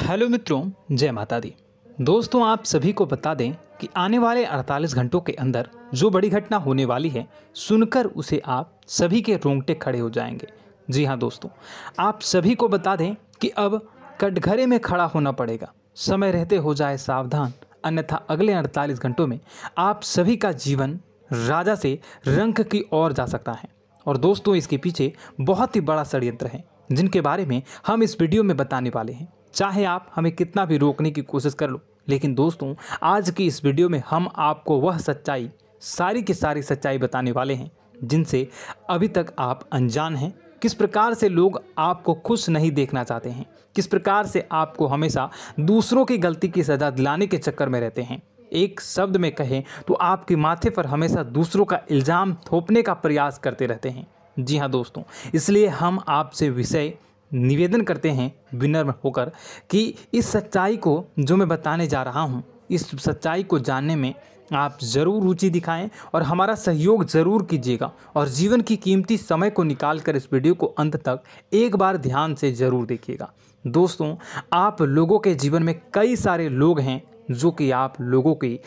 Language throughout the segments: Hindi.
हेलो मित्रों, जय माता दी। दोस्तों, आप सभी को बता दें कि आने वाले 48 घंटों के अंदर जो बड़ी घटना होने वाली है, सुनकर उसे आप सभी के रोंगटे खड़े हो जाएंगे। जी हाँ दोस्तों, आप सभी को बता दें कि अब कटघरे में खड़ा होना पड़ेगा। समय रहते हो जाए सावधान, अन्यथा अगले 48 घंटों में आप सभी का जीवन राजा से रंक की ओर जा सकता है। और दोस्तों, इसके पीछे बहुत ही बड़ा षड्यंत्र है, जिनके बारे में हम इस वीडियो में बताने वाले हैं। चाहे आप हमें कितना भी रोकने की कोशिश कर लो, लेकिन दोस्तों, आज की इस वीडियो में हम आपको वह सच्चाई, सारी की सारी सच्चाई बताने वाले हैं जिनसे अभी तक आप अनजान हैं। किस प्रकार से लोग आपको खुश नहीं देखना चाहते हैं, किस प्रकार से आपको हमेशा दूसरों की गलती की सज़ा दिलाने के चक्कर में रहते हैं। एक शब्द में कहें तो आपके माथे पर हमेशा दूसरों का इल्ज़ाम थोपने का प्रयास करते रहते हैं। जी हाँ दोस्तों, इसलिए हम आपसे विषय निवेदन करते हैं विनम्र होकर कि इस सच्चाई को जो मैं बताने जा रहा हूँ, इस सच्चाई को जानने में आप ज़रूर रुचि दिखाएं और हमारा सहयोग ज़रूर कीजिएगा। और जीवन की कीमती समय को निकाल कर इस वीडियो को अंत तक एक बार ध्यान से ज़रूर देखिएगा। दोस्तों, आप लोगों के जीवन में कई सारे लोग हैं जो कि आप लोगों की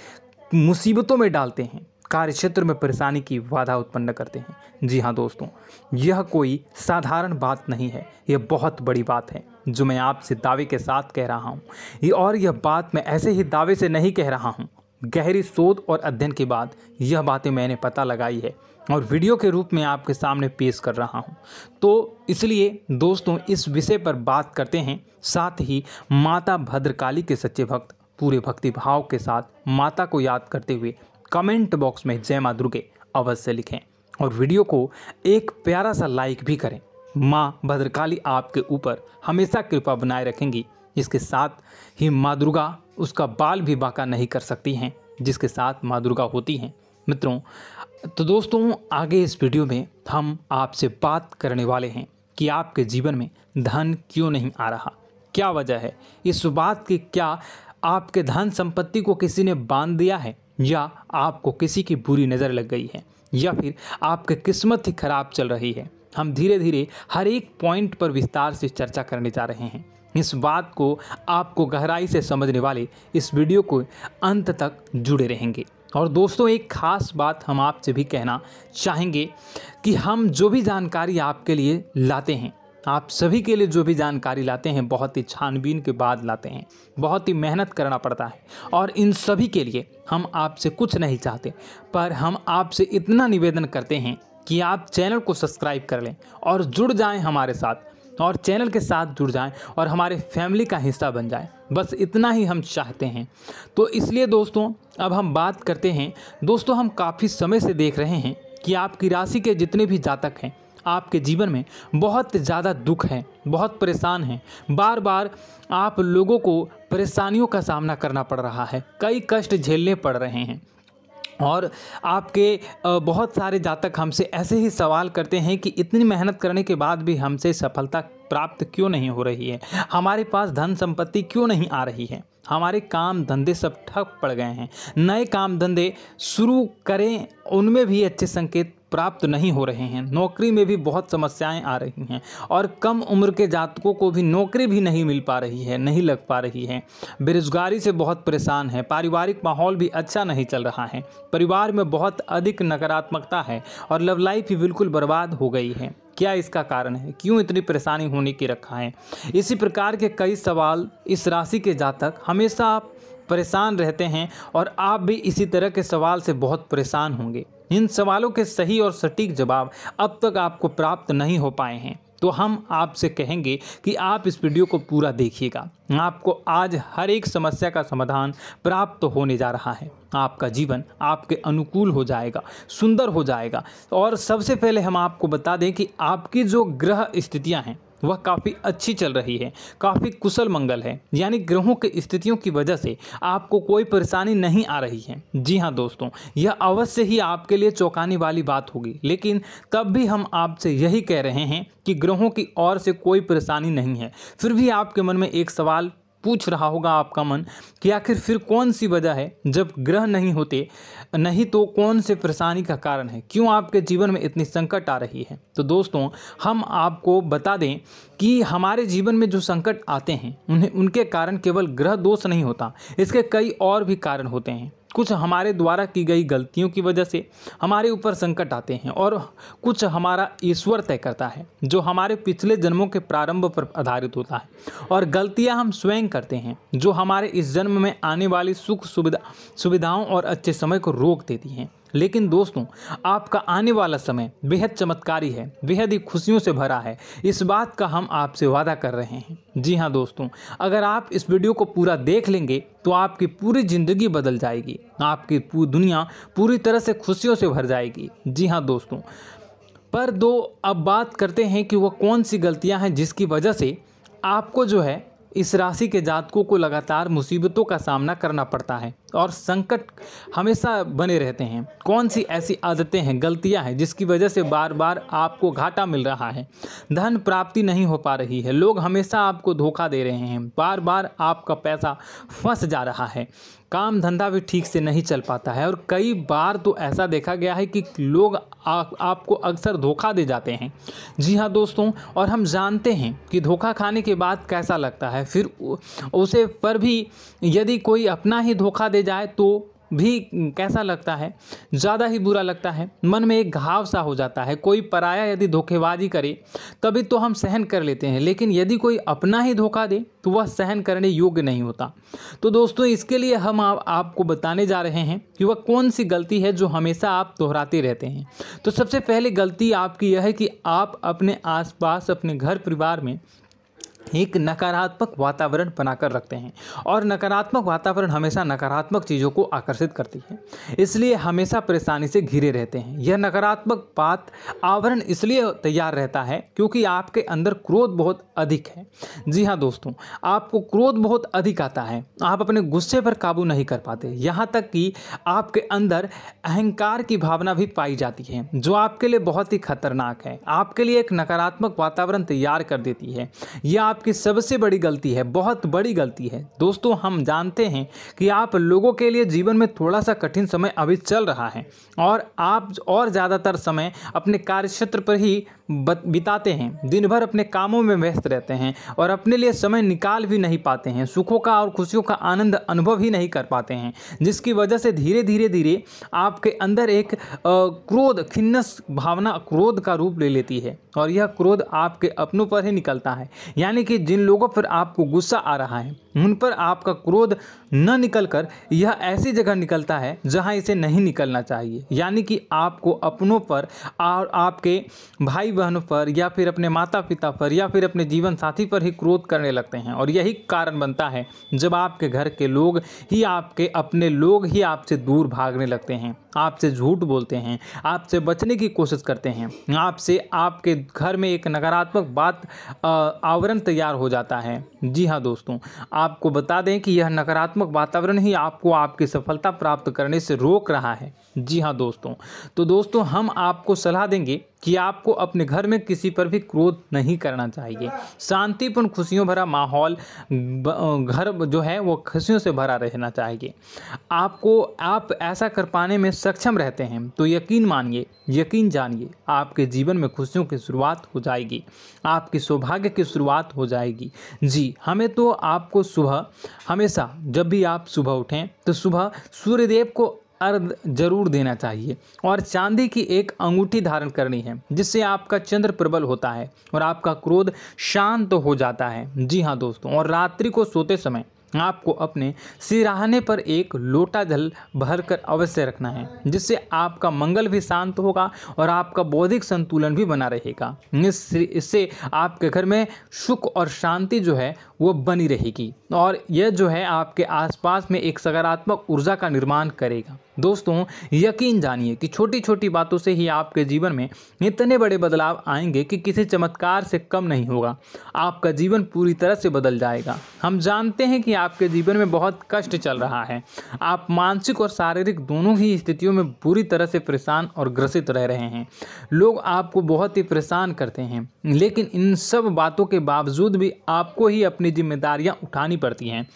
मुसीबतों में डालते हैं, कार्य क्षेत्र में परेशानी की बाधा उत्पन्न करते हैं। जी हाँ दोस्तों, यह कोई साधारण बात नहीं है, यह बहुत बड़ी बात है जो मैं आपसे दावे के साथ कह रहा हूँ। यह बात मैं ऐसे ही दावे से नहीं कह रहा हूँ। गहरी शोध और अध्ययन के बाद यह बातें मैंने पता लगाई है और वीडियो के रूप में आपके सामने पेश कर रहा हूँ। तो इसलिए दोस्तों, इस विषय पर बात करते हैं। साथ ही माता भद्रकाली के सच्चे भक्त पूरे भक्ति भाव के साथ माता को याद करते हुए कमेंट बॉक्स में जय मां दुर्गे अवश्य लिखें और वीडियो को एक प्यारा सा लाइक भी करें। मां भद्रकाली आपके ऊपर हमेशा कृपा बनाए रखेंगी। इसके साथ ही मां दुर्गा उसका बाल भी बांका नहीं कर सकती हैं, जिसके साथ मां दुर्गा होती हैं। मित्रों, तो दोस्तों, आगे इस वीडियो में हम आपसे बात करने वाले हैं कि आपके जीवन में धन क्यों नहीं आ रहा, क्या वजह है इस बात की। क्या आपके धन संपत्ति को किसी ने बांध दिया है, या आपको किसी की बुरी नज़र लग गई है, या फिर आपकी किस्मत ही खराब चल रही है। हम धीरे धीरे हर एक पॉइंट पर विस्तार से चर्चा करने जा रहे हैं। इस बात को आपको गहराई से समझने वाले इस वीडियो को अंत तक जुड़े रहेंगे। और दोस्तों, एक खास बात हम आपसे भी कहना चाहेंगे कि हम जो भी जानकारी आपके लिए लाते हैं, आप सभी के लिए जो भी जानकारी लाते हैं, बहुत ही छानबीन के बाद लाते हैं, बहुत ही मेहनत करना पड़ता है। और इन सभी के लिए हम आपसे कुछ नहीं चाहते, पर हम आपसे इतना निवेदन करते हैं कि आप चैनल को सब्सक्राइब कर लें और जुड़ जाएं हमारे साथ, और चैनल के साथ जुड़ जाएं और हमारे फैमिली का हिस्सा बन जाएं। बस इतना ही हम चाहते हैं। तो इसलिए दोस्तों, अब हम बात करते हैं। दोस्तों, हम काफ़ी समय से देख रहे हैं कि आपकी राशि के जितने भी जातक हैं, आपके जीवन में बहुत ज़्यादा दुख है, बहुत परेशान हैं। बार बार आप लोगों को परेशानियों का सामना करना पड़ रहा है, कई कष्ट झेलने पड़ रहे हैं। और आपके बहुत सारे जातक हमसे ऐसे ही सवाल करते हैं कि इतनी मेहनत करने के बाद भी हमसे सफलता प्राप्त क्यों नहीं हो रही है, हमारे पास धन संपत्ति क्यों नहीं आ रही है, हमारे काम धंधे सब ठप पड़ गए हैं, नए काम धंधे शुरू करें उनमें भी अच्छे संकेत प्राप्त नहीं हो रहे हैं, नौकरी में भी बहुत समस्याएं आ रही हैं, और कम उम्र के जातकों को भी नौकरी भी नहीं मिल पा रही है, नहीं लग पा रही है, बेरोजगारी से बहुत परेशान है, पारिवारिक माहौल भी अच्छा नहीं चल रहा है, परिवार में बहुत अधिक नकारात्मकता है, और लव लाइफ भी बिल्कुल बर्बाद हो गई है। क्या इसका कारण है, क्यों इतनी परेशानी होने की रखा है? इसी प्रकार के कई सवाल इस राशि के जातक हमेशा आप परेशान रहते हैं, और आप भी इसी तरह के सवाल से बहुत परेशान होंगे। इन सवालों के सही और सटीक जवाब अब तक आपको प्राप्त नहीं हो पाए हैं, तो हम आपसे कहेंगे कि आप इस वीडियो को पूरा देखिएगा। आपको आज हर एक समस्या का समाधान प्राप्त होने जा रहा है। आपका जीवन आपके अनुकूल हो जाएगा, सुंदर हो जाएगा। और सबसे पहले हम आपको बता दें कि आपकी जो ग्रह स्थितियां हैं वह काफ़ी अच्छी चल रही है, काफ़ी कुशल मंगल है, यानी ग्रहों की स्थितियों की वजह से आपको कोई परेशानी नहीं आ रही है। जी हाँ दोस्तों, यह अवश्य ही आपके लिए चौंकाने वाली बात होगी, लेकिन तब भी हम आपसे यही कह रहे हैं कि ग्रहों की ओर से कोई परेशानी नहीं है। फिर भी आपके मन में एक सवाल पूछ रहा होगा आपका मन कि आखिर फिर कौन सी वजह है, जब ग्रह नहीं होते नहीं तो कौन से परेशानी का कारण है, क्यों आपके जीवन में इतनी संकट आ रही है। तो दोस्तों हम आपको बता दें कि हमारे जीवन में जो संकट आते हैं उनके कारण केवल ग्रह दोष नहीं होता, इसके कई और भी कारण होते हैं। कुछ हमारे द्वारा की गई गलतियों की वजह से हमारे ऊपर संकट आते हैं और कुछ हमारा ईश्वर तय करता है, जो हमारे पिछले जन्मों के प्रारंभ पर आधारित होता है। और गलतियां हम स्वयं करते हैं, जो हमारे इस जन्म में आने वाली सुख सुविधाओं और अच्छे समय को रोक देती हैं। लेकिन दोस्तों आपका आने वाला समय बेहद चमत्कारी है, बेहद ही खुशियों से भरा है, इस बात का हम आपसे वादा कर रहे हैं। जी हाँ दोस्तों, अगर आप इस वीडियो को पूरा देख लेंगे तो आपकी पूरी ज़िंदगी बदल जाएगी, आपकी पूरी दुनिया पूरी तरह से खुशियों से भर जाएगी। जी हाँ दोस्तों, पर अब बात करते हैं कि वह कौन सी गलतियाँ हैं जिसकी वजह से आपको जो है इस राशि के जातकों को लगातार मुसीबतों का सामना करना पड़ता है और संकट हमेशा बने रहते हैं। कौन सी ऐसी आदतें हैं, गलतियां हैं जिसकी वजह से बार बार आपको घाटा मिल रहा है, धन प्राप्ति नहीं हो पा रही है, लोग हमेशा आपको धोखा दे रहे हैं, बार बार आपका पैसा फंस जा रहा है, काम धंधा भी ठीक से नहीं चल पाता है और कई बार तो ऐसा देखा गया है कि लोग आपको अक्सर धोखा दे जाते हैं। जी हाँ दोस्तों, और हम जानते हैं कि धोखा खाने के बाद कैसा लगता है, फिर उसे पर भी यदि कोई अपना ही धोखा दे जाए तो भी कैसा लगता है, ज़्यादा ही बुरा लगता है, मन में एक घाव सा हो जाता है। कोई पराया यदि धोखेबाजी करे तभी तो हम सहन कर लेते हैं, लेकिन यदि कोई अपना ही धोखा दे तो वह सहन करने योग्य नहीं होता। तो दोस्तों इसके लिए हम आपको बताने जा रहे हैं कि वह कौन सी गलती है जो हमेशा आप दोहराते रहते हैं। तो सबसे पहले गलती आपकी यह है कि आप अपने आसपास, अपने घर परिवार में एक नकारात्मक वातावरण बनाकर रखते हैं और नकारात्मक वातावरण हमेशा नकारात्मक चीज़ों को आकर्षित करती है, इसलिए हमेशा परेशानी से घिरे रहते हैं। यह नकारात्मक आवरण इसलिए तैयार रहता है क्योंकि आपके अंदर क्रोध बहुत अधिक है। जी हाँ दोस्तों, आपको क्रोध बहुत अधिक आता है, आप अपने गुस्से पर काबू नहीं कर पाते, यहाँ तक कि आपके अंदर अहंकार की भावना भी पाई जाती है, जो आपके लिए बहुत ही खतरनाक है, आपके लिए एक नकारात्मक वातावरण तैयार कर देती है। यह आपकी सबसे बड़ी गलती है, बहुत बड़ी गलती है। दोस्तों हम जानते हैं कि आप लोगों के लिए जीवन में थोड़ा सा कठिन समय अभी चल रहा है और आप और ज़्यादातर समय अपने कार्यक्षेत्र पर ही बिताते हैं, दिन भर अपने कामों में व्यस्त रहते हैं और अपने लिए समय निकाल भी नहीं पाते हैं, सुखों का और खुशियों का आनंद अनुभव ही नहीं कर पाते हैं, जिसकी वजह से धीरे धीरे आपके अंदर एक क्रोध, खिन्नस भावना क्रोध का रूप ले लेती है और यह क्रोध आपके अपनों पर ही निकलता है। यानी कि जिन लोगों पर आपको गुस्सा आ रहा है उन पर आपका क्रोध न निकलकर यह ऐसी जगह निकलता है जहां इसे नहीं निकलना चाहिए, यानी कि आपको अपनों पर और आपके भाई बहनों पर या फिर अपने माता पिता पर या फिर अपने जीवन साथी पर ही क्रोध करने लगते हैं। और यही कारण बनता है जब आपके घर के लोग ही, आपके अपने लोग ही आपसे दूर भागने लगते हैं, आपसे झूठ बोलते हैं, आपसे बचने की कोशिश करते हैं, आपके घर में एक नकारात्मक आवरण तैयार हो जाता है। जी हाँ दोस्तों, आपको बता दें कि यह नकारात्मक वातावरण ही आपको आपकी सफलता प्राप्त करने से रोक रहा है। जी हाँ दोस्तों, तो दोस्तों हम आपको सलाह देंगे कि आपको अपने घर में किसी पर भी क्रोध नहीं करना चाहिए। शांतिपूर्ण खुशियों भरा माहौल, घर जो है वो खुशियों से भरा रहना चाहिए। आप ऐसा कर पाने में सक्षम रहते हैं तो यकीन मानिए, यकीन जानिए, आपके जीवन में खुशियों की शुरुआत हो जाएगी, आपकी सौभाग्य की शुरुआत हो जाएगी। जी, हमें तो आपको सुबह, हमेशा जब भी आप सुबह उठें तो सुबह सूर्यदेव को अर्घ जरूर देना चाहिए और चांदी की एक अंगूठी धारण करनी है, जिससे आपका चंद्र प्रबल होता है और आपका क्रोध शांत हो जाता है। जी हाँ दोस्तों, और रात्रि को सोते समय आपको अपने सिरहाने पर एक लोटा जल भरकर अवश्य रखना है, जिससे आपका मंगल भी शांत होगा और आपका बौद्धिक संतुलन भी बना रहेगा। इससे आपके घर में सुख और शांति जो है वो बनी रहेगी और यह जो है आपके आसपास में एक सकारात्मक ऊर्जा का निर्माण करेगा। दोस्तों, यकीन जानिए कि छोटी छोटी बातों से ही आपके जीवन में इतने बड़े बदलाव आएंगे कि किसी चमत्कार से कम नहीं होगा। आपका जीवन पूरी तरह से बदल जाएगा। हम जानते हैं कि आपके जीवन में बहुत कष्ट चल रहा है। आप मानसिक और शारीरिक दोनों ही स्थितियों में बुरी तरह से परेशान और ग्रसित रह रहे हैं। लोग आपको बहुत ही परेशान करते हैं, लेकिन इन सब बातों के बावजूद भी आपको ही अपनी जिम्मेदारियां उठानी पड़ती हैं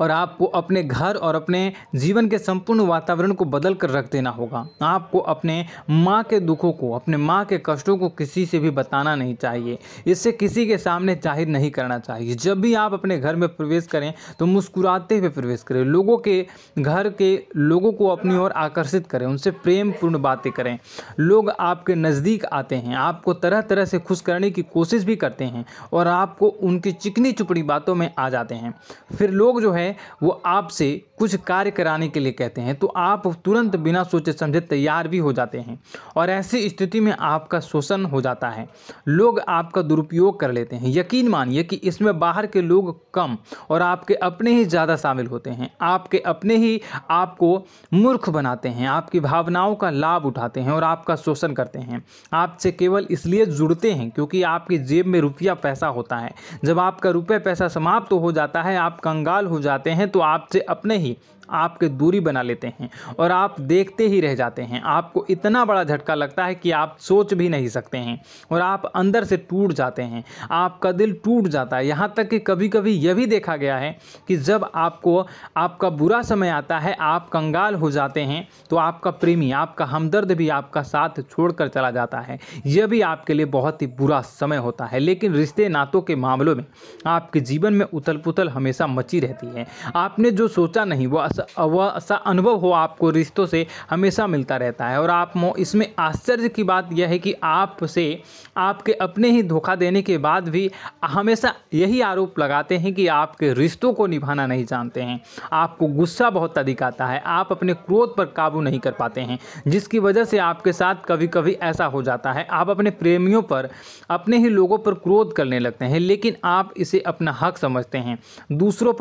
और आपको अपने घर और अपने जीवन के संपूर्ण वातावरण को बदल कर रख देना होगा। आपको अपने माँ के दुखों को, अपने माँ के कष्टों को किसी से भी बताना नहीं चाहिए। इससे किसी के सामने जाहिर नहीं करना चाहिए। जब भी आप अपने घर में प्रवेश करें तो मुस्कुराते हुए प्रवेश करें। लोगों के घर के लोगों को अपनी ओर आकर्षित करें, उनसे प्रेमपूर्ण बातें करें। लोग आपके नज़दीक आते हैं, आपको तरह तरह से खुश करने की कोशिश भी करते हैं और आपको उनकी चिकनी चुपड़ी बातों में आ जाते हैं। फिर लोग जो है वो आपसे कुछ कार्य कराने के लिए कहते हैं तो आप तुरंत बिना सोचे समझे तैयार भी हो जाते हैं और ऐसी स्थिति में आपका शोषण हो जाता है। लोग आपका दुरुपयोग कर लेते हैं। यकीन मानिए कि इसमें बाहर के लोग कम और आपके अपने ही ज़्यादा शामिल होते हैं। आपके अपने ही आपको मूर्ख बनाते हैं, आपकी भावनाओं का लाभ उठाते हैं और आपका शोषण करते हैं। आपसे केवल इसलिए जुड़ते हैं क्योंकि आपकी जेब में रुपया पैसा होता है। जब आपका रुपया पैसा समाप्त हो जाता है, आप कंगाल हो जाते हैं तो आपसे अपने ही आपके दूरी बना लेते हैं और आप देखते ही रह जाते हैं। आपको इतना बड़ा झटका लगता है कि आप सोच भी नहीं सकते हैं और आप अंदर से टूट जाते हैं। आपका दिल टूट जाता है। यहाँ तक कि कभी कभी यह भी देखा गया है कि जब आपको आपका बुरा समय आता है, आप कंगाल हो जाते हैं तो आपका प्रेमी, आपका हमदर्द भी आपका साथ छोड़कर चला जाता है। यह भी आपके लिए बहुत ही बुरा समय होता है। लेकिन रिश्ते नातों के मामलों में आपके जीवन में उथल पुथल हमेशा मची रहती है। आपने जो सोचा नहीं वो ऐसा अनुभव हो आपको रिश्तों से हमेशा मिलता रहता है। और आप इसमें आश्चर्य की बात यह है कि आपसे आपके अपने ही धोखा देने के बाद भी हमेशा यही आरोप लगाते हैं कि आपके रिश्तों को निभाना नहीं जानते हैं। आपको गुस्सा बहुत अधिक आता है, आप अपने क्रोध पर काबू नहीं कर पाते हैं, जिसकी वजह से आपके साथ कभी कभी ऐसा हो जाता है आप अपने प्रेमियों पर, अपने ही लोगों पर क्रोध करने लगते हैं। लेकिन आप इसे अपना हक समझते हैं, दूसरों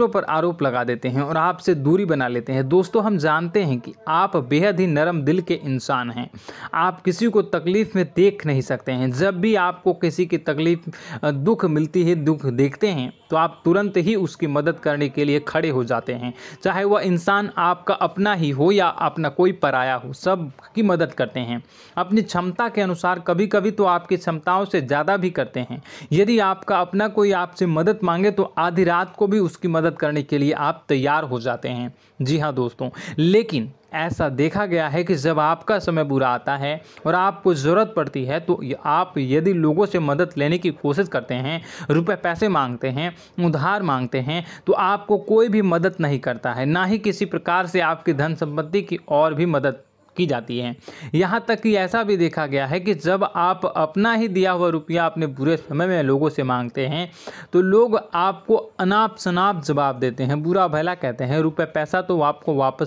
पर आरोप लगा देते हैं और आपसे दूरी बना लेते हैं। दोस्तों, हम जानते हैं कि आप बेहद ही नरम दिल के इंसान हैं। आप किसी को तकलीफ़ में देख नहीं सकते हैं। जब भी आपको किसी की तकलीफ़, दुख मिलती है, दुख देखते हैं तो आप तुरंत ही उसकी मदद करने के लिए खड़े हो जाते हैं। चाहे वह इंसान आपका अपना ही हो या अपना कोई पराया हो, सब की मदद करते हैं अपनी क्षमता के अनुसार। कभी कभी तो आपकी क्षमताओं से ज़्यादा भी करते हैं। यदि आपका अपना कोई आपसे मदद मांगे तो आधी रात को भी उसकी मदद करने के लिए आप तैयार हो जाते हैं। जी हाँ दोस्तों, लेकिन ऐसा देखा गया है कि जब आपका समय बुरा आता है और आपको ज़रूरत पड़ती है तो आप यदि लोगों से मदद लेने की कोशिश करते हैं, रुपए पैसे मांगते हैं, उधार मांगते हैं, तो आपको कोई भी मदद नहीं करता है। ना ही किसी प्रकार से आपकी धन संपत्ति की और भी मदद की जाती है। यहाँ तक कि ऐसा भी देखा गया है कि जब आप अपना ही दिया हुआ रुपया अपने बुरे समय में लोगों से मांगते हैं तो लोग आपको अनाप शनाप जवाब देते हैं, बुरा भला कहते हैं। रुपये पैसा तो आपको वापस